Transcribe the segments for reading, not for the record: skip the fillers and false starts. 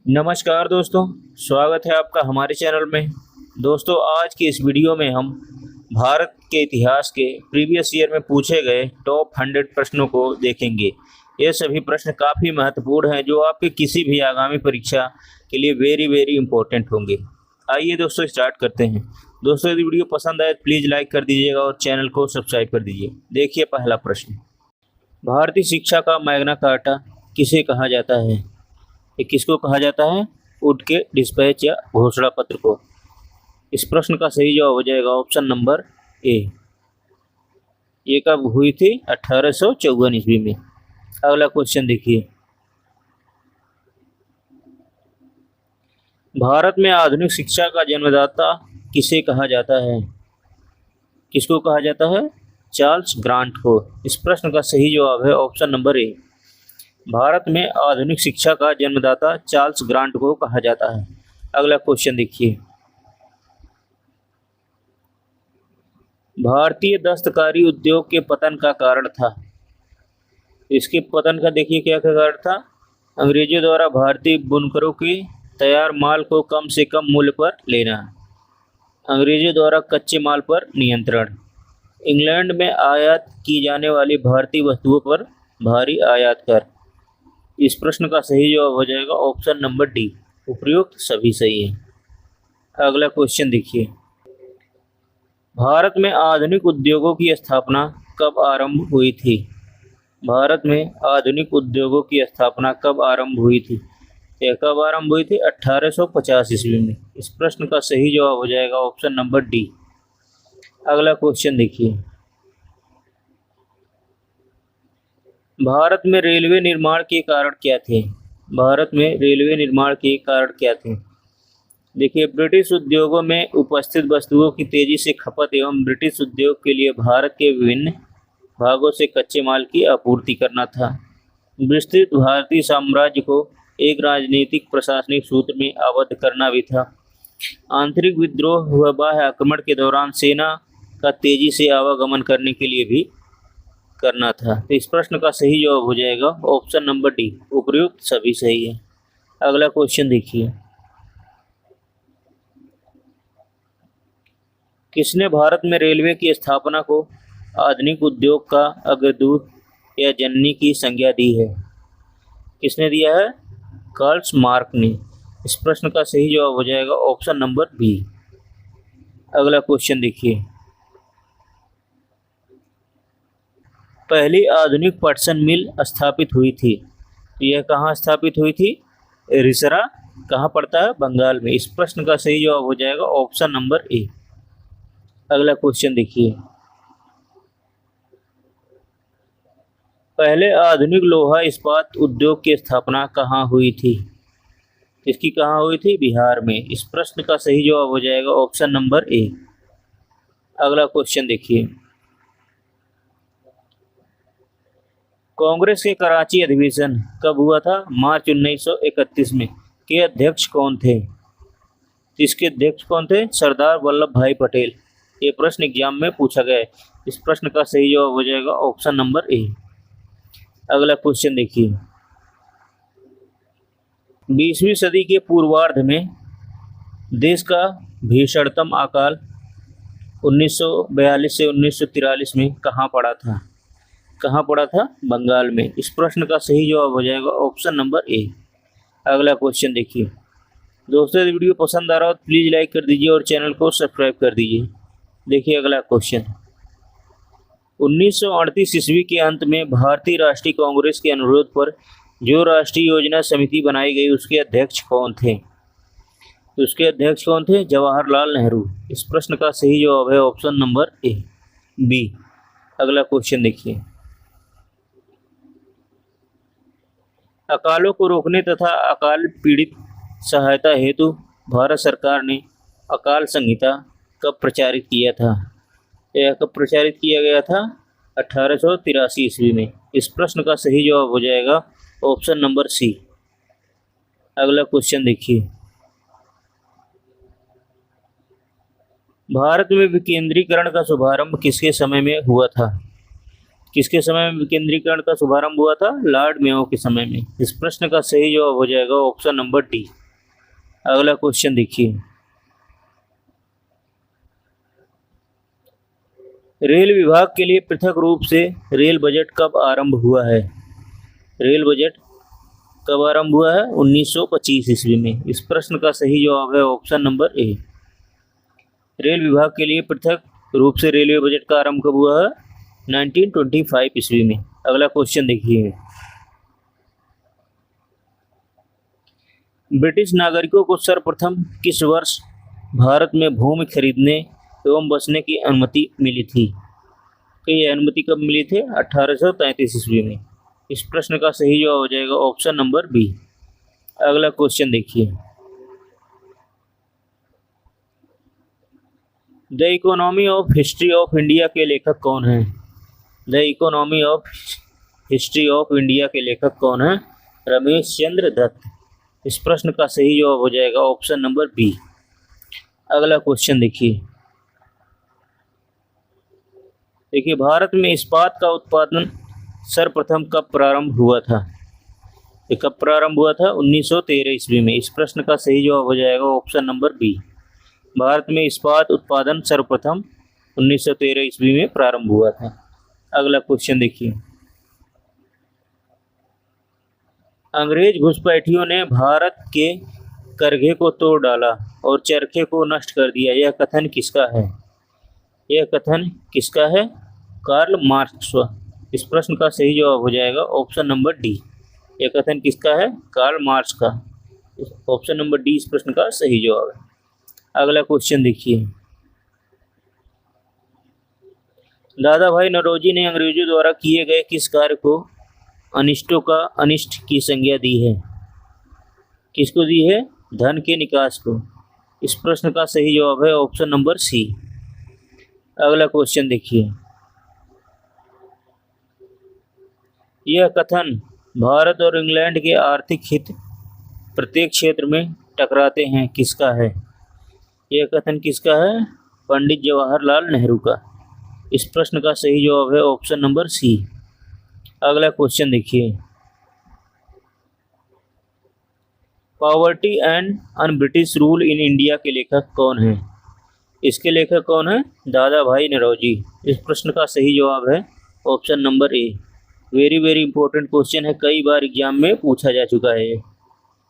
नमस्कार दोस्तों, स्वागत है आपका हमारे चैनल में। दोस्तों, आज की इस वीडियो में हम भारत के इतिहास के प्रीवियस ईयर में पूछे गए टॉप 100 प्रश्नों को देखेंगे। ये सभी प्रश्न काफ़ी महत्वपूर्ण हैं जो आपके किसी भी आगामी परीक्षा के लिए वेरी वेरी इंपॉर्टेंट होंगे। आइए दोस्तों, स्टार्ट करते हैं। दोस्तों, यदि वीडियो पसंद आए तो प्लीज़ लाइक कर दीजिएगा और चैनल को सब्सक्राइब कर दीजिए। देखिए पहला प्रश्न, भारतीय शिक्षा का मैग्ना कार्टा किसे कहा जाता है? ये किसको कहा जाता है? वुड के डिस्पैच या घोषणा पत्र को। इस प्रश्न का सही जवाब हो जाएगा ऑप्शन नंबर ए। ये कब हुई थी? 1854 ईस्वी में। अगला क्वेश्चन देखिए, भारत में आधुनिक शिक्षा का जन्मदाता किसे कहा जाता है? किसको कहा जाता है? चार्ल्स ग्रांट को। इस प्रश्न का सही जवाब है ऑप्शन नंबर ए। भारत में आधुनिक शिक्षा का जन्मदाता चार्ल्स ग्रांट को कहा जाता है। अगला क्वेश्चन देखिए, भारतीय दस्तकारी उद्योग के पतन का कारण था। इसके पतन का देखिए क्या कारण था? अंग्रेजों द्वारा भारतीय बुनकरों के तैयार माल को कम से कम मूल्य पर लेना, अंग्रेजों द्वारा कच्चे माल पर नियंत्रण, इंग्लैंड में आयात की जाने वाली भारतीय वस्तुओं पर भारी आयात कर। इस प्रश्न का सही जवाब हो जाएगा ऑप्शन नंबर डी। उपयुक्त सभी सही है। अगला क्वेश्चन देखिए, भारत में आधुनिक उद्योगों की स्थापना कब आरंभ हुई थी? भारत में आधुनिक उद्योगों की स्थापना कब आरंभ हुई थी? यह कब आरंभ हुई थी? 1850 ईस्वी में। इस प्रश्न का सही जवाब हो जाएगा ऑप्शन नंबर डी। अगला क्वेश्चन देखिए, भारत में रेलवे निर्माण के कारण क्या थे? भारत में रेलवे निर्माण के कारण क्या थे? देखिए, ब्रिटिश उद्योगों में उपस्थित वस्तुओं की तेजी से खपत एवं ब्रिटिश उद्योग के लिए भारत के विभिन्न भागों से कच्चे माल की आपूर्ति करना था। विस्तृत भारतीय साम्राज्य को एक राजनीतिक प्रशासनिक सूत्र में आबद्ध करना भी था। आंतरिक विद्रोह व बाह्य आक्रमण के दौरान सेना का तेजी से आवागमन करने के लिए भी करना था। तो इस प्रश्न का सही जवाब हो जाएगा ऑप्शन नंबर डी। उपयुक्त सभी सही है। अगला क्वेश्चन देखिए, किसने भारत में रेलवे की स्थापना को आधुनिक उद्योग का अग्रदूत या जननी की संज्ञा दी है? किसने दिया है? कार्ल मार्क्स ने। इस प्रश्न का सही जवाब हो जाएगा ऑप्शन नंबर बी। अगला क्वेश्चन देखिए, पहली आधुनिक पटसन मिल स्थापित हुई थी। तो यह कहाँ स्थापित हुई थी? रिसरा। कहाँ पड़ता है? बंगाल में। इस प्रश्न का सही जवाब हो जाएगा ऑप्शन नंबर ए। अगला क्वेश्चन देखिए, पहले आधुनिक लोहा इस्पात उद्योग की स्थापना कहाँ हुई थी? इसकी कहाँ हुई थी? बिहार में। इस प्रश्न का सही जवाब हो जाएगा ऑप्शन नंबर ए। अगला क्वेश्चन देखिए, कांग्रेस के कराची अधिवेशन कब हुआ था? मार्च 1931 में। के अध्यक्ष कौन थे? इसके अध्यक्ष कौन थे? सरदार वल्लभ भाई पटेल। ये प्रश्न एग्जाम में पूछा गया है। इस प्रश्न का सही जवाब हो जाएगा ऑप्शन नंबर ए। अगला क्वेश्चन देखिए, 20वीं सदी के पूर्वार्ध में देश का भीषणतम अकाल 1942 से 1943 में कहाँ पड़ा था? कहाँ पड़ा था? बंगाल में। इस प्रश्न का सही जवाब हो जाएगा ऑप्शन नंबर ए। अगला क्वेश्चन देखिए, दोस्तों यदि वीडियो पसंद आ रहा हो तो प्लीज़ लाइक कर दीजिए और चैनल को सब्सक्राइब कर दीजिए। देखिए अगला क्वेश्चन, 1938 ईस्वी के अंत में भारतीय राष्ट्रीय कांग्रेस के अनुरोध पर जो राष्ट्रीय योजना समिति बनाई गई उसके अध्यक्ष कौन थे? उसके अध्यक्ष कौन थे? जवाहरलाल नेहरू। इस प्रश्न का सही जवाब है ऑप्शन नंबर ए बी। अगला क्वेश्चन देखिए, अकालों को रोकने तथा अकाल पीड़ित सहायता हेतु भारत सरकार ने अकाल संहिता कब प्रचारित किया था? यह कब प्रचारित किया गया था? 1883 ईस्वी में। इस प्रश्न का सही जवाब हो जाएगा ऑप्शन नंबर सी। अगला क्वेश्चन देखिए, भारत में विकेंद्रीकरण का शुभारंभ किसके समय में हुआ था? किसके समय में विकेंद्रीकरण का शुभारंभ हुआ था? लॉर्ड मेयो के समय में। इस प्रश्न का सही जवाब हो जाएगा ऑप्शन नंबर डी। अगला क्वेश्चन देखिए, रेल विभाग के लिए पृथक रूप से रेल बजट कब आरंभ हुआ है? रेल बजट कब आरंभ हुआ है? 1925 ईस्वी में। इस प्रश्न का सही जवाब है ऑप्शन नंबर ए। रेल विभाग के लिए पृथक रूप से रेलवे बजट का आरंभ कब हुआ है? 1925 ईस्वी में। अगला क्वेश्चन देखिए, ब्रिटिश नागरिकों को सर्वप्रथम किस वर्ष भारत में भूमि खरीदने एवं बसने की अनुमति मिली थी? कि यह अनुमति कब मिली थी? 1833 ईस्वी में। इस प्रश्न का सही जवाब हो जाएगा ऑप्शन नंबर बी। अगला क्वेश्चन देखिए, the economy of history of India के लेखक कौन हैं? The economy of history of India के लेखक कौन हैं? रमेश चंद्र दत्त। इस प्रश्न का सही जवाब हो जाएगा ऑप्शन नंबर बी। अगला क्वेश्चन देखिए, भारत में इस्पात का उत्पादन सर्वप्रथम कब प्रारंभ हुआ था? ये कब प्रारंभ हुआ था? 1913 ईस्वी में। इस प्रश्न का सही जवाब हो जाएगा ऑप्शन नंबर बी। भारत में इस्पात उत्पादन सर्वप्रथम 1913 ईस्वी में प्रारंभ हुआ था। अगला क्वेश्चन देखिए, अंग्रेज घुसपैठियों ने भारत के करघे को तोड़ डाला और चरखे को नष्ट कर दिया, यह कथन किसका है? यह कथन किसका है? Karl Marx. इस प्रश्न का सही जवाब हो जाएगा ऑप्शन नंबर डी। यह कथन किसका है? कार्ल मार्क्स का। ऑप्शन नंबर डी इस प्रश्न का सही जवाब है। अगला क्वेश्चन देखिए, दादा भाई नौरोजी ने अंग्रेजों द्वारा किए गए किस कार्य को अनिष्टों का अनिष्ट की संज्ञा दी है? किसको दी है? धन के निकास को। इस प्रश्न का सही जवाब है ऑप्शन नंबर सी। अगला क्वेश्चन देखिए, यह कथन भारत और इंग्लैंड के आर्थिक हित प्रत्येक क्षेत्र में टकराते हैं किसका है? यह कथन किसका है? पंडित जवाहरलाल नेहरू का। इस प्रश्न का सही जवाब है ऑप्शन नंबर सी। अगला क्वेश्चन देखिए, poverty and un British rule in India के लेखक कौन हैं? इसके लेखक कौन है? दादा भाई नौरोजी। इस प्रश्न का सही जवाब है option number A. Very very important question है, कई बार एग्जाम में पूछा जा चुका है।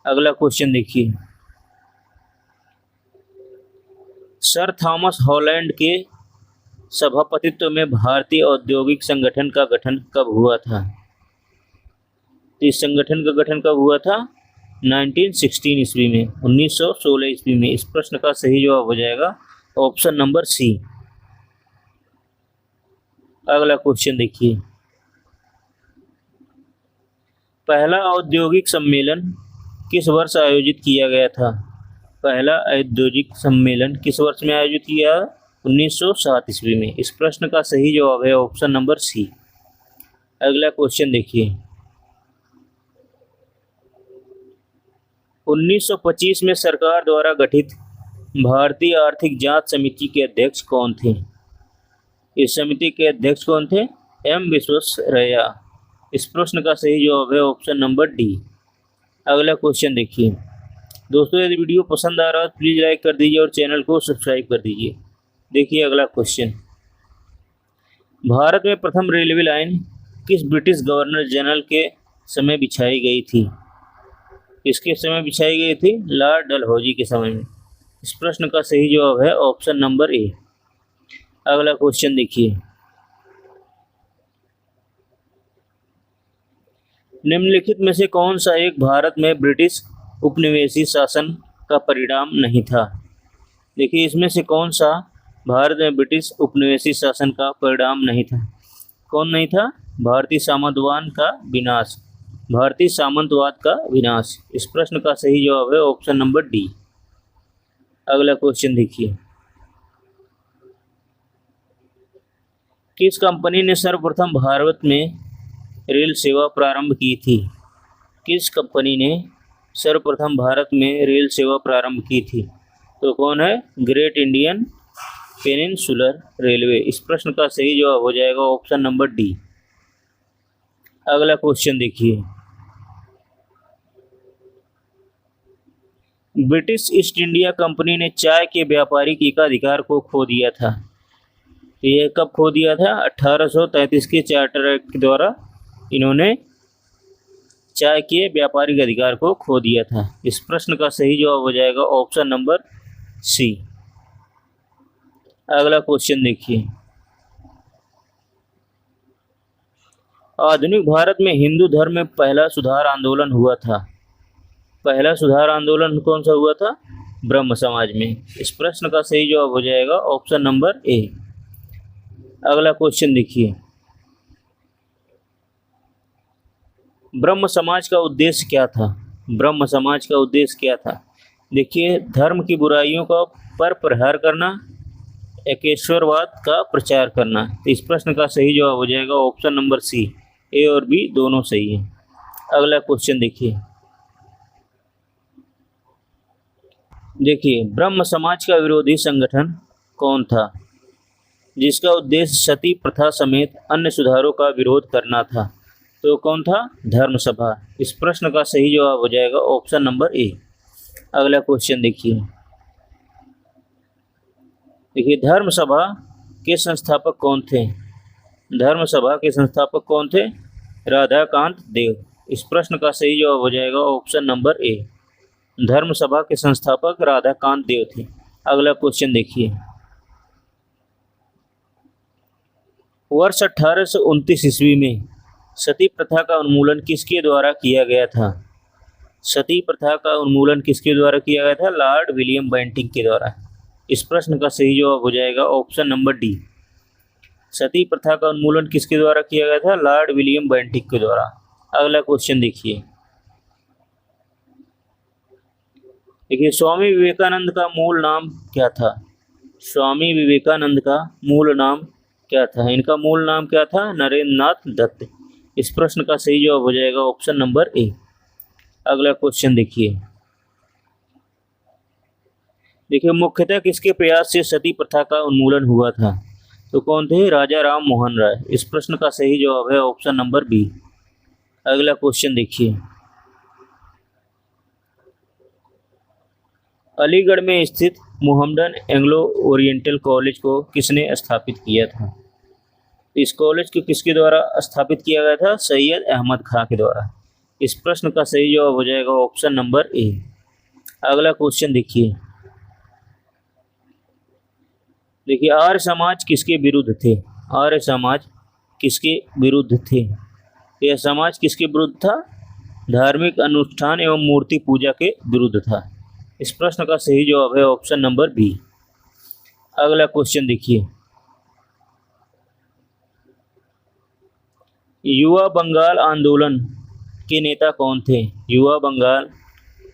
अगला क्वेश्चन देखिए, सर थॉमस हॉलैंड के सभापतित्व में भारतीय औद्योगिक संगठन का गठन कब हुआ था? इस संगठन का गठन कब हुआ था? 1916 ईस्वी में, 1916 ईस्वी में। इस प्रश्न का सही जवाब हो जाएगा ऑप्शन नंबर सी। अगला क्वेश्चन देखिए, पहला औद्योगिक सम्मेलन किस वर्ष आयोजित किया गया था? पहला औद्योगिक सम्मेलन किस वर्ष में आयोजित किया? 1907 ईस्वी में। इस प्रश्न का सही जवाब है ऑप्शन नंबर सी। अगला क्वेश्चन देखिए, 1925 में सरकार द्वारा गठित भारतीय आर्थिक जांच समिति के अध्यक्ष कौन थे? इस समिति के अध्यक्ष कौन थे? एम विश्वेश्वरैया। इस प्रश्न का सही जवाब है ऑप्शन नंबर डी। अगला क्वेश्चन देखिए, दोस्तों यदि वीडियो पसंद आ रहा है तो प्लीज़ लाइक कर दीजिए और चैनल को सब्सक्राइब कर दीजिए। देखिए अगला क्वेश्चन, भारत में प्रथम रेलवे लाइन किस ब्रिटिश गवर्नर जनरल के समय बिछाई गई थी? किसके समय बिछाई गई थी? लॉर्ड डलहौजी के समय में। इस प्रश्न का सही जवाब है ऑप्शन नंबर ए। अगला क्वेश्चन देखिए, निम्नलिखित में से कौन सा एक भारत में ब्रिटिश उपनिवेशी शासन का परिणाम नहीं था? देखिए इसमें से कौन सा भारत में ब्रिटिश उपनिवेशी शासन का परिणाम नहीं था? कौन नहीं था? भारतीय सामंतवाद का विनाश। भारतीय सामंतवाद का विनाश। इस प्रश्न का सही जवाब है ऑप्शन नंबर डी। अगला क्वेश्चन देखिए, किस कंपनी ने सर्वप्रथम भारत में रेल सेवा प्रारंभ की थी? किस कंपनी ने सर्वप्रथम भारत में रेल सेवा प्रारंभ की थी? तो कौन है? Great Indian peninsular railway. इस प्रश्न का सही जवाब हो जाएगा ऑप्शन नंबर डी। अगला क्वेश्चन देखिए, ब्रिटिश ईस्ट इंडिया कंपनी ने चाय के व्यापारिक एकाधिकार को खो दिया था। तो यह कब खो दिया था? 1833 के चार्टर एक्ट के द्वारा इन्होंने चाय के व्यापारिक अधिकार को खो दिया था। इस प्रश्न का सही जवाब हो जाएगा ऑप्शन नंबर सी। अगला क्वेश्चन देखिए, आधुनिक भारत में हिंदू धर्म में पहला सुधार आंदोलन हुआ था। पहला सुधार आंदोलन कौन सा हुआ था? ब्रह्म समाज में। इस प्रश्न का सही जवाब हो जाएगा ऑप्शन नंबर ए। अगला क्वेश्चन देखिए, ब्रह्म समाज का उद्देश्य क्या था? ब्रह्म समाज का उद्देश्य क्या था? देखिए, धर्म की बुराइयों का पर प्रहार करना, एकेश्वरवाद का प्रचार करना। तो इस प्रश्न का सही जवाब हो जाएगा ऑप्शन नंबर सी। ए और बी दोनों सही है। अगला क्वेश्चन देखिए, ब्रह्म समाज का विरोधी संगठन कौन था जिसका उद्देश्य सती प्रथा समेत अन्य सुधारों का विरोध करना था? तो कौन था? धर्म सभा। इस प्रश्न का सही जवाब हो जाएगा ऑप्शन नंबर ए। अगला क्वेश्चन देखिए, धर्म सभा के संस्थापक कौन थे? धर्म सभा के संस्थापक कौन थे? राधाकांत देव। इस प्रश्न का सही जवाब हो जाएगा ऑप्शन नंबर ए। धर्म सभा के संस्थापक राधाकांत देव थे। अगला क्वेश्चन देखिए, वर्ष 1829 ईस्वी में सती प्रथा का उन्मूलन किसके द्वारा किया गया था? सती प्रथा का उन्मूलन किसके द्वारा किया गया था? लॉर्ड विलियम बेंटिंक के द्वारा। इस प्रश्न का सही जवाब हो जाएगा ऑप्शन नंबर डी। सती प्रथा का उन्मूलन किसके द्वारा किया गया था? लॉर्ड विलियम बेंटिक के द्वारा। अगला क्वेश्चन देखिए, स्वामी विवेकानंद का मूल नाम क्या था? स्वामी विवेकानंद का मूल नाम क्या था? इनका मूल नाम क्या था? नरेंद्र नाथ दत्त। इस प्रश्न का सही जवाब हो जाएगा ऑप्शन नंबर ए। अगला क्वेश्चन देखिए, मुख्यतः किसके प्रयास से सती प्रथा का उन्मूलन हुआ था? तो कौन थे? राजा राम मोहन राय। इस प्रश्न का सही जवाब है ऑप्शन नंबर बी। अगला क्वेश्चन देखिए, अलीगढ़ में स्थित मोहम्मडन एंग्लो ओरिएंटल कॉलेज को किसने स्थापित किया था? इस कॉलेज को किसके द्वारा स्थापित किया गया था? सैयद अहमद खां के द्वारा। इस प्रश्न का सही जवाब हो जाएगा ऑप्शन नंबर ए। अगला क्वेश्चन देखिए, आर्य समाज किसके विरुद्ध थे? आर्य समाज किसके विरुद्ध थे? यह समाज किसके विरुद्ध था? धार्मिक अनुष्ठान एवं मूर्ति पूजा के विरुद्ध था। इस प्रश्न का सही जवाब है ऑप्शन नंबर बी। अगला क्वेश्चन देखिए, युवा बंगाल आंदोलन के नेता कौन थे? युवा बंगाल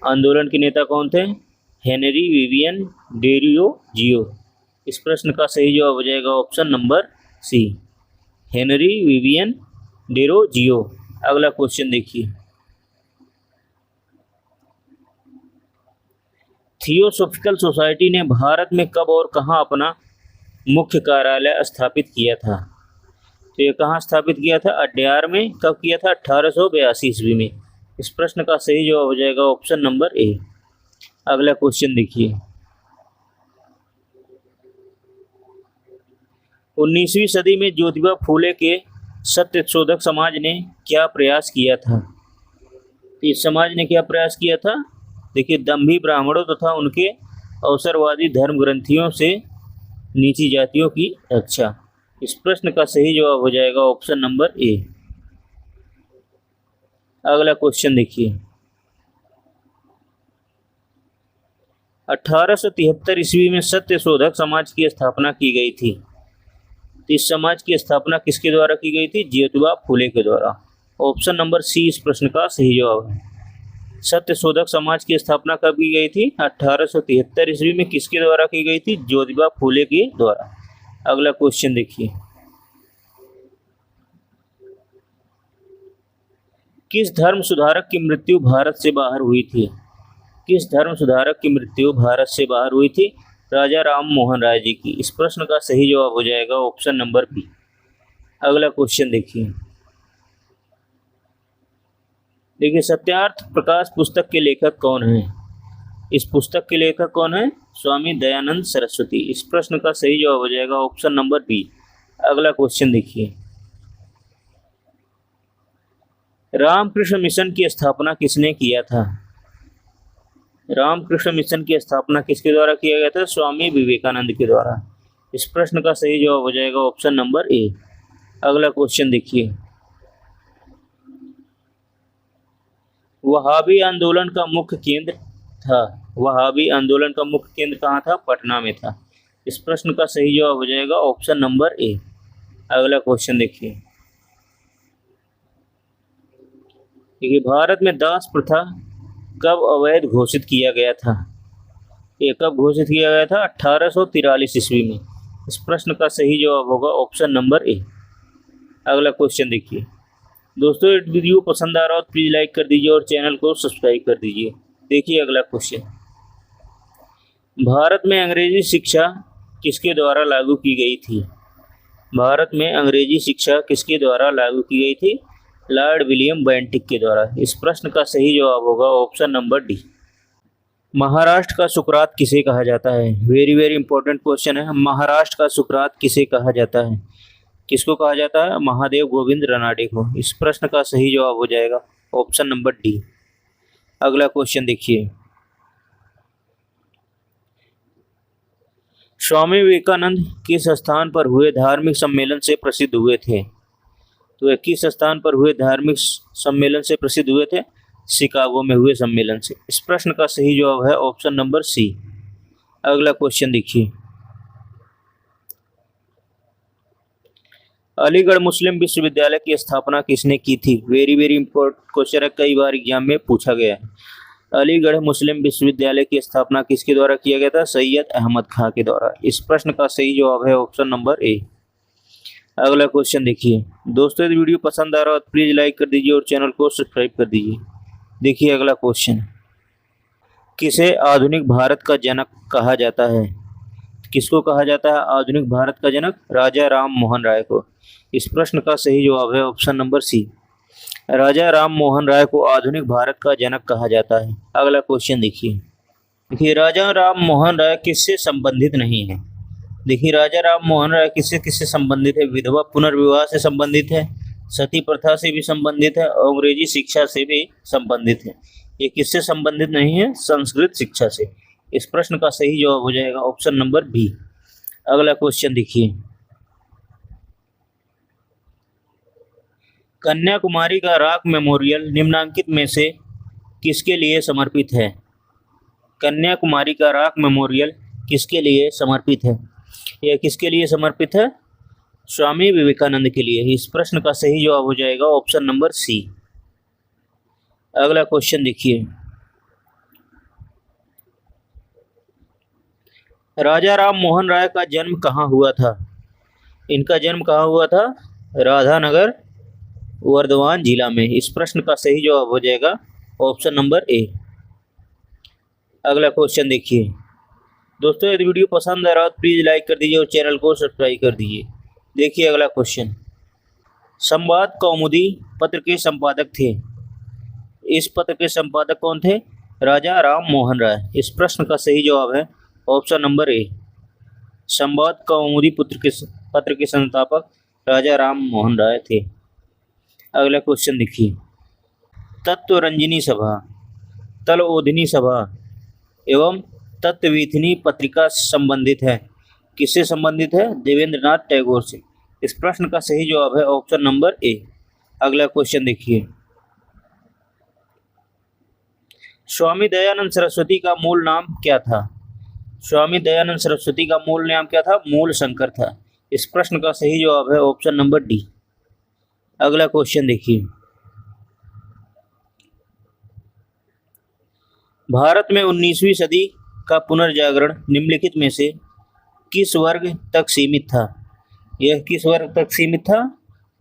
आंदोलन के नेता कौन थे? Henry Vivian Derozio. इस प्रश्न का सही जवाब हो जाएगा option number C, Henry Vivian Derozio. अगला क्वेश्चन देखिए, थियोसॉफिकल सोसाइटी ने भारत में कब और कहां अपना मुख्य कार्यालय स्थापित किया था? तो ये कहाँ स्थापित किया था? अड्यार में। कब किया था? 1882 ईस्वी में। इस प्रश्न का सही जवाब हो जाएगा ऑप्शन नंबर ए। अगला क्वेश्चन देखिए, 19वीं सदी में ज्योतिबा फूले के सत्यशोधक समाज ने क्या प्रयास किया था? इस समाज ने क्या प्रयास किया था? दंभी ब्राह्मणों तथा उनके अवसरवादी धर्म ग्रंथियों से नीची जातियों की रक्षा। इस प्रश्न का सही जवाब हो जाएगा ऑप्शन नंबर ए। अगला क्वेश्चन देखिए, 1873 ईस्वी में सत्यशोधक समाज की स्थापना की गई थी। इस समाज की स्थापना किसके द्वारा की गई थी? ज्योतिबा फूले के द्वारा। ऑप्शन नंबर सी इस प्रश्न का सही जवाब है। सत्यशोधक समाज की स्थापना कब की गई थी? 1873 ईस्वी में। किसके द्वारा की गई थी? ज्योतिबा फूले के द्वारा। अगला क्वेश्चन देखिए, किस धर्म सुधारक की मृत्यु भारत से बाहर हुई थी? किस धर्म सुधारक की मृत्यु भारत से बाहर हुई थी? राजा राम मोहन राय जी की। इस प्रश्न का सही जवाब हो जाएगा ऑप्शन नंबर बी। अगला क्वेश्चन देखिए, देखिए, सत्यार्थ प्रकाश पुस्तक के लेखक कौन हैं? इस पुस्तक के लेखक कौन है? स्वामी दयानंद सरस्वती। इस प्रश्न का सही जवाब हो जाएगा ऑप्शन नंबर बी। अगला क्वेश्चन देखिए, रामकृष्ण मिशन की स्थापना किसने किया था? रामकृष्ण मिशन की स्थापना किसके द्वारा किया गया था? स्वामी विवेकानंद के द्वारा। इस प्रश्न का सही जवाब हो जाएगा ऑप्शन नंबर ए। अगला क्वेश्चन देखिए, वहाबी आंदोलन का मुख्य केंद्र था। वहाबी आंदोलन का मुख्य केंद्र कहाँ था? पटना में था। इस प्रश्न का सही जवाब हो जाएगा ऑप्शन नंबर ए। अगला क्वेश्चन देखिए, देखिए, भारत में दास प्रथा कब अवैध घोषित किया गया था? ये कब घोषित किया गया था? 1843 ईस्वी में। इस प्रश्न का सही जवाब होगा ऑप्शन नंबर ए। अगला क्वेश्चन देखिए, दोस्तों ये वीडियो पसंद आ रहा हो तो प्लीज़ लाइक कर दीजिए और चैनल को सब्सक्राइब कर दीजिए। देखिए अगला क्वेश्चन, भारत में अंग्रेजी शिक्षा किसके द्वारा लागू की गई थी? भारत में अंग्रेजी शिक्षा किसके द्वारा लागू की गई थी? लॉर्ड विलियम बेंटिक के द्वारा। इस प्रश्न का सही जवाब होगा ऑप्शन नंबर डी। महाराष्ट्र का सुकरात किसे कहा जाता है? वेरी वेरी इंपॉर्टेंट क्वेश्चन है। महाराष्ट्र का सुकरात किसे कहा जाता है? किसको कहा जाता है? महादेव गोविंद रानडे को। इस प्रश्न का सही जवाब हो जाएगा ऑप्शन नंबर डी। अगला क्वेश्चन देखिए, स्वामी विवेकानंद किस स्थान पर हुए धार्मिक सम्मेलन से प्रसिद्ध हुए थे? तो ये किस स्थान पर हुए धार्मिक सम्मेलन से प्रसिद्ध हुए थे? शिकागो में हुए सम्मेलन से। इस प्रश्न का सही जवाब है ऑप्शन नंबर सी। अगला क्वेश्चन देखिए, अलीगढ़ मुस्लिम विश्वविद्यालय की स्थापना किसने की थी? वेरी वेरी इंपॉर्टेंट क्वेश्चन है, कई बार एग्जाम में पूछा गया है। अलीगढ़ मुस्लिम विश्वविद्यालय की स्थापना किसके द्वारा किया गया था? सैयद अहमद खां के द्वारा। इस प्रश्न का सही जवाब है ऑप्शन नंबर ए। अगला क्वेश्चन देखिए, दोस्तों यदि वीडियो पसंद आ रहा हो तो प्लीज़ लाइक कर दीजिए और चैनल को सब्सक्राइब कर दीजिए। देखिए अगला क्वेश्चन, किसे आधुनिक भारत का जनक कहा जाता है? किसको कहा जाता है आधुनिक भारत का जनक? राजा राम मोहन राय को। इस प्रश्न का सही जवाब है ऑप्शन नंबर सी। राजा राम मोहन राय को आधुनिक भारत का जनक कहा जाता है। अगला क्वेश्चन देखिए, राजा राम मोहन राय किससे संबंधित नहीं है? देखिए, राजा राम मोहन राय किससे किससे संबंधित है? विधवा पुनर्विवाह से संबंधित है, सती प्रथा से भी संबंधित है, अंग्रेजी शिक्षा से भी संबंधित है। ये किससे संबंधित नहीं है? संस्कृत शिक्षा से। इस प्रश्न का सही जवाब हो जाएगा ऑप्शन नंबर बी। अगला क्वेश्चन देखिए, कन्याकुमारी का रॉक मेमोरियल निम्नांकित में से किसके लिए समर्पित है? कन्याकुमारी का रॉक मेमोरियल किसके लिए समर्पित है? यह किसके लिए समर्पित है? स्वामी विवेकानंद के लिए। इस प्रश्न का सही जवाब हो जाएगा ऑप्शन नंबर सी। अगला क्वेश्चन देखिए, राजा राम मोहन राय का जन्म कहाँ हुआ था? इनका जन्म कहाँ हुआ था? राधानगर वर्धमान जिला में। इस प्रश्न का सही जवाब हो जाएगा ऑप्शन नंबर ए। अगला क्वेश्चन देखिए, दोस्तों यदि वीडियो पसंद आ रहा हो तो प्लीज़ लाइक कर दीजिए और चैनल को सब्सक्राइब कर दीजिए। देखिए अगला क्वेश्चन, संवाद कौमुदी पत्र के संपादक थे। इस पत्र के संपादक कौन थे? राजा राम मोहन राय। इस प्रश्न का सही जवाब है ऑप्शन नंबर ए। संवाद कौमुदी पत्र के संस्थापक राजा राम मोहन राय थे। अगला क्वेश्चन देखिए, तत्वरंजनी सभा, तलओधनी सभा एवं तत्ववीथिनी पत्रिका संबंधित है। किससे संबंधित है? देवेंद्रनाथ टैगोर से। इस प्रश्न का सही जवाब है ऑप्शन नंबर ए। अगला क्वेश्चन देखिए, स्वामी दयानंद सरस्वती का मूल नाम क्या था? स्वामी दयानंद सरस्वती का मूल नाम क्या था? मूल शंकर था। इस प्रश्न का सही जवाब है ऑप्शन नंबर डी। अगला क्वेश्चन देखिए, भारत में 19वीं सदी का पुनर्जागरण निम्नलिखित में से किस वर्ग तक सीमित था? यह किस वर्ग तक सीमित था?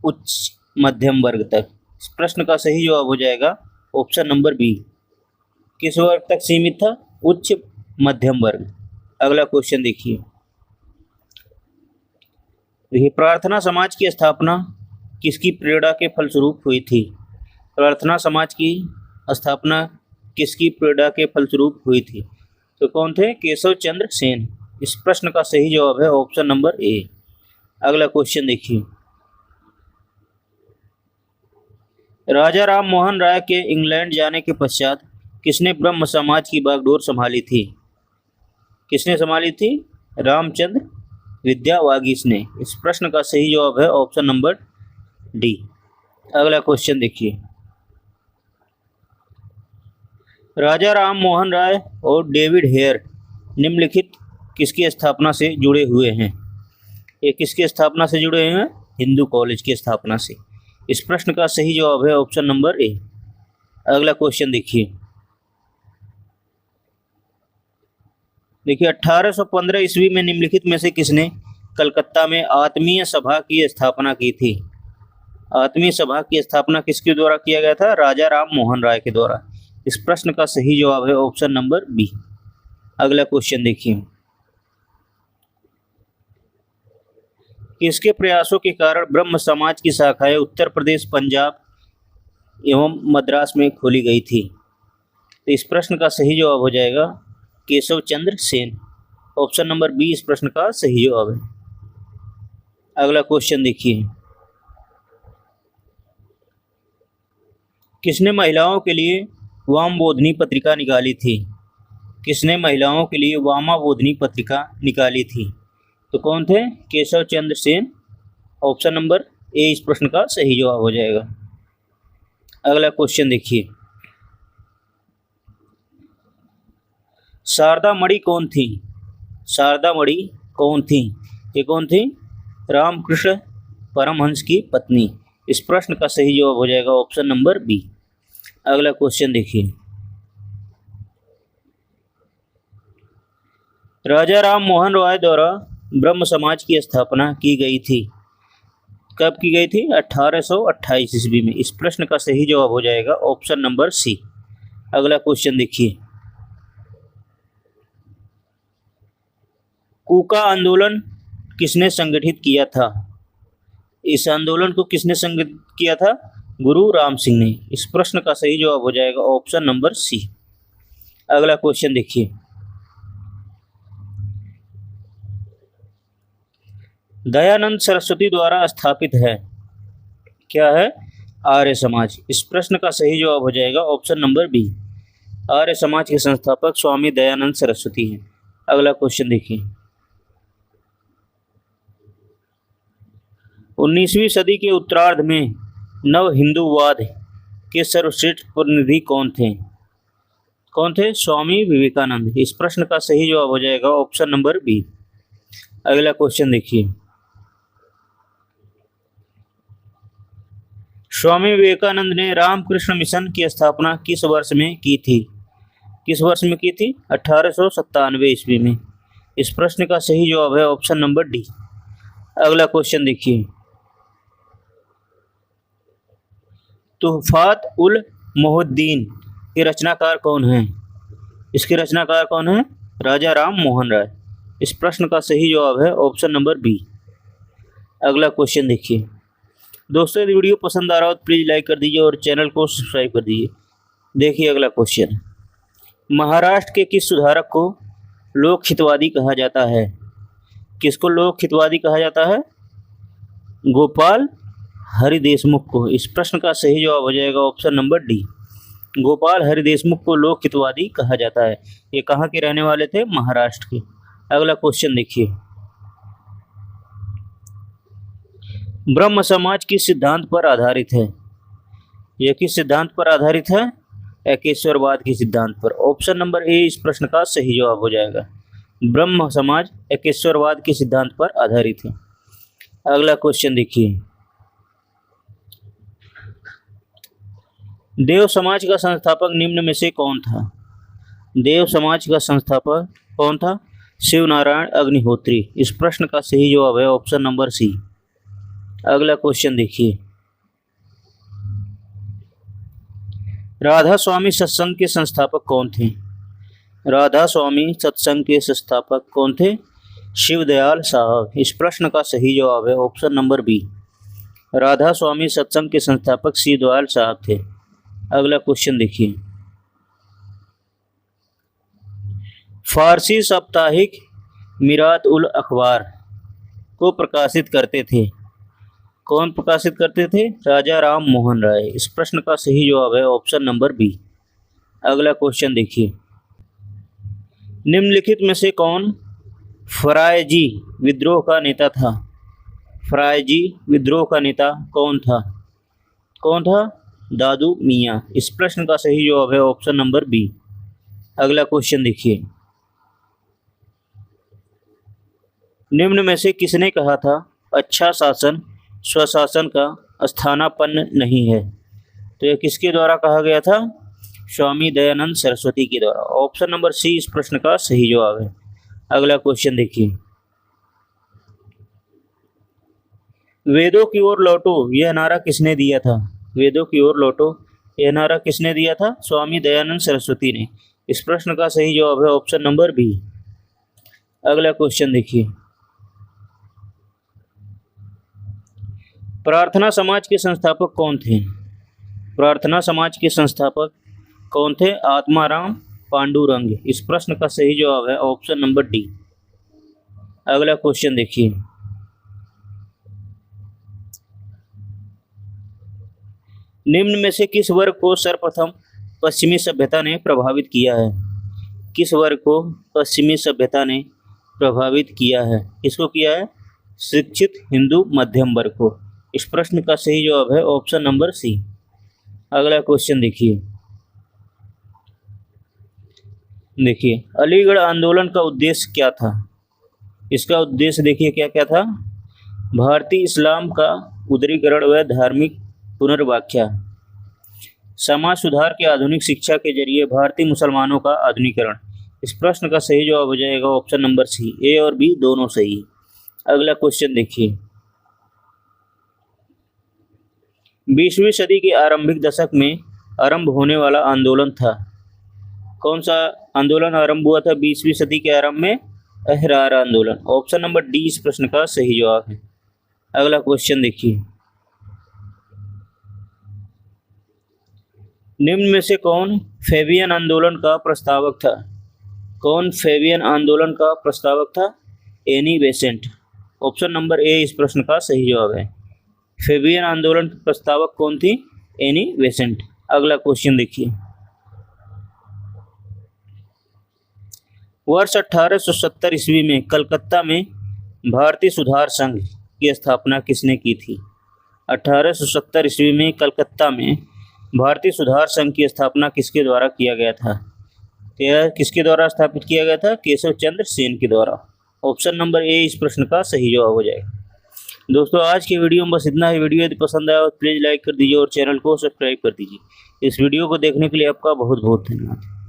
उच्च मध्यम वर्ग तक। इस प्रश्न का सही जवाब हो जाएगा ऑप्शन नंबर बी। किस वर्ग तक सीमित था? उच्च मध्यम वर्ग। अगला क्वेश्चन देखिए, प्रार्थना समाज की स्थापना किसकी प्रेरणा के फलस्वरूप हुई थी? प्रार्थना समाज की स्थापना किसकी प्रेरणा के फलस्वरूप हुई थी? तो कौन थे? केशव चंद्र सेन। इस प्रश्न का सही जवाब है ऑप्शन नंबर ए। अगला क्वेश्चन देखिए, राजा राम मोहन राय के इंग्लैंड जाने के पश्चात किसने ब्रह्म समाज की बागडोर संभाली थी? किसने संभाली थी? रामचंद्र विद्यावागीश ने। इस प्रश्न का सही जवाब है ऑप्शन नंबर डी। अगला क्वेश्चन देखिए, राजा राम मोहन राय और डेविड हेयर निम्नलिखित किसकी स्थापना से जुड़े हुए हैं? ये किसकी स्थापना से जुड़े हैं? हिंदू कॉलेज की स्थापना से। इस प्रश्न का सही जवाब है ऑप्शन नंबर ए। अगला क्वेश्चन देखिए, 1815 ईस्वी में निम्नलिखित में से किसने कलकत्ता में आत्मीय सभा की स्थापना की थी? आत्मीय सभा की स्थापना किसके द्वारा किया गया था? राजा राम मोहन राय के द्वारा। इस प्रश्न का सही जवाब है ऑप्शन नंबर बी। अगला क्वेश्चन देखिए, किसके प्रयासों के कारण ब्रह्म समाज की शाखाएं उत्तर प्रदेश, पंजाब एवं मद्रास में खोली गई थी? तो इस प्रश्न का सही जवाब हो जाएगा Keshav Chandra Sen. Option number B इस प्रश्न का सही जवाब है। अगला क्वेश्चन देखिए, किसने महिलाओं के लिए वामबोधिनी पत्रिका निकाली थी? किसने महिलाओं के लिए वामाबोधिनी पत्रिका निकाली थी? तो कौन थे? Keshav Chandra Sen. Option number A इस प्रश्न का सही जवाब हो जाएगा। अगला क्वेश्चन देखिए, शारदा मणि कौन थी? शारदा मणि कौन थी? ये कौन थी? रामकृष्ण परमहंस की पत्नी। इस प्रश्न का सही जवाब हो जाएगा ऑप्शन नंबर बी। अगला क्वेश्चन देखिए, राजा राम मोहन राय द्वारा ब्रह्म समाज की स्थापना की गई थी। कब की गई थी? 1828 ईस्वी में। इस प्रश्न का सही जवाब हो जाएगा ऑप्शन नंबर सी। अगला क्वेश्चन देखिए, कूका आंदोलन किसने संगठित किया था? इस आंदोलन को किसने संगठित किया था? गुरु राम सिंह ने। इस प्रश्न का सही जवाब हो जाएगा ऑप्शन नंबर सी। अगला क्वेश्चन देखिए, दयानंद सरस्वती द्वारा स्थापित है, क्या है? आर्य समाज। इस प्रश्न का सही जवाब हो जाएगा option number B. Arya Samaj के संस्थापक स्वामी दयानंद सरस्वती हैं। अगला क्वेश्चन देखिए, 19वीं सदी के उत्तरार्ध में नव हिंदूवाद के सर्वश्रेष्ठ प्रतिनिधि कौन थे? कौन थे? स्वामी विवेकानंद। इस प्रश्न का सही जवाब हो जाएगा ऑप्शन नंबर बी। अगला क्वेश्चन देखिए, स्वामी विवेकानंद ने रामकृष्ण मिशन की स्थापना किस वर्ष में की थी? किस वर्ष में की थी? 1897 ईस्वी में। इस प्रश्न का सही जवाब है ऑप्शन नंबर डी। अगला क्वेश्चन देखिए, तुहफात उल मोहुद्दीन के रचनाकार कौन हैं? इसके रचनाकार कौन हैं? राजा राम मोहन राय। इस प्रश्न का सही जवाब है ऑप्शन नंबर बी। अगला क्वेश्चन देखिए, दोस्तों यदि वीडियो पसंद आ रहा हो तो प्लीज़ लाइक कर दीजिए और चैनल को सब्सक्राइब कर दीजिए। देखिए अगला क्वेश्चन, महाराष्ट्र के किस सुधारक को लोक हितवादी कहा जाता है? किसको लोक हितवादी कहा जाता है? गोपाल हरि देशमुख को। इस प्रश्न का सही जवाब हो जाएगा option number D. Gopal Hari Deshmukh को लोक हितवादी कहा जाता है। ये कहाँ के रहने वाले थे? महाराष्ट्र के। अगला क्वेश्चन देखिए, ब्रह्म समाज किस सिद्धांत पर आधारित है? यह किस सिद्धांत पर आधारित है? एकेश्वरवाद के सिद्धांत पर। ऑप्शन नंबर ए इस प्रश्न का सही जवाब हो जाएगा। ब्रह्म समाज एकेश्वरवाद के सिद्धांत पर आधारित है। अगला क्वेश्चन देखिए, देव समाज का संस्थापक निम्न में से कौन था? देव समाज का संस्थापक कौन था? शिव नारायण अग्निहोत्री। इस प्रश्न का सही जवाब है ऑप्शन नंबर सी। अगला क्वेश्चन देखिए, राधा स्वामी सत्संग के संस्थापक कौन थे? राधा स्वामी सत्संग के संस्थापक कौन थे? शिवदयाल साहब। इस प्रश्न का सही जवाब है ऑप्शन नंबर बी। राधा स्वामी सत्संग के संस्थापक शिवदयाल साहब थे। अगला क्वेश्चन देखिए, फारसी साप्ताहिक मिरात उल अखबार को प्रकाशित करते थे। कौन प्रकाशित करते थे? राजा राम मोहन राय। इस प्रश्न का सही जवाब है ऑप्शन नंबर बी। अगला क्वेश्चन देखिए, निम्नलिखित में से कौन फरायजी विद्रोह का नेता था? फरायजी विद्रोह का नेता कौन था? कौन था? दादू मियाँ। इस प्रश्न का सही जवाब है ऑप्शन नंबर बी। अगला क्वेश्चन देखिए, निम्न में से किसने कहा था अच्छा शासन स्वशासन का स्थानापन्न नहीं है? तो यह किसके द्वारा कहा गया था? स्वामी दयानंद सरस्वती के द्वारा। ऑप्शन नंबर सी इस प्रश्न का सही जवाब है। अगला क्वेश्चन देखिए, वेदों की ओर लौटो यह नारा किसने दिया था? वेदों की ओर लौटो यह नारा किसने दिया था? स्वामी दयानंद सरस्वती ने। इस प्रश्न का सही जवाब है ऑप्शन नंबर बी। अगला क्वेश्चन देखिए, प्रार्थना समाज के संस्थापक कौन थे? प्रार्थना समाज के संस्थापक कौन थे? आत्माराम पांडुरंग। इस प्रश्न का सही जवाब है ऑप्शन नंबर डी। अगला क्वेश्चन देखिए, निम्न में से किस वर्ग को सर्वप्रथम पश्चिमी सभ्यता ने प्रभावित किया है? किस वर्ग को पश्चिमी सभ्यता ने प्रभावित किया है? किसको किया है? शिक्षित हिंदू मध्यम वर्ग को। इस प्रश्न का सही जवाब है ऑप्शन नंबर सी। अगला क्वेश्चन देखिए, अलीगढ़ आंदोलन का उद्देश्य क्या था? इसका उद्देश्य देखिए क्या क्या था? भारतीय इस्लाम का उदारीकरण व धार्मिक पुनर्व्याख्या, समाज सुधार के आधुनिक शिक्षा के जरिए भारतीय मुसलमानों का आधुनिकरण। इस प्रश्न का सही जवाब हो जाएगा ऑप्शन नंबर सी। ए और बी दोनों सही। अगला क्वेश्चन देखिए, 20वीं सदी के आरंभिक दशक में आरंभ होने वाला आंदोलन था। कौन सा आंदोलन आरंभ हुआ था 20वीं सदी के आरंभ में? अहरार आंदोलन। ऑप्शन नंबर डी इस प्रश्न का सही जवाब है। अगला क्वेश्चन देखिए, निम्न में से कौन फेबियन आंदोलन का प्रस्तावक था? कौन फेबियन आंदोलन का प्रस्तावक था? Annie Besant. Option number A इस प्रश्न का सही जवाब है। फेबियन आंदोलन की प्रस्तावक कौन थी? Annie Besant. अगला क्वेश्चन देखिए, वर्ष 1870 ईस्वी में कलकत्ता में भारतीय सुधार संघ की स्थापना किसने की थी? 1870 ईस्वी में कलकत्ता में भारतीय सुधार संघ की स्थापना किसके द्वारा किया गया था? यह किसके द्वारा स्थापित किया गया था? केशव चंद्र सेन के द्वारा। ऑप्शन नंबर ए इस प्रश्न का सही जवाब हो जाएगा। दोस्तों आज की वीडियो में बस इतना ही। वीडियो यदि पसंद आया तो प्लीज़ लाइक कर दीजिए और चैनल को सब्सक्राइब कर दीजिए। इस वीडियो को देखने के लिए आपका बहुत बहुत धन्यवाद।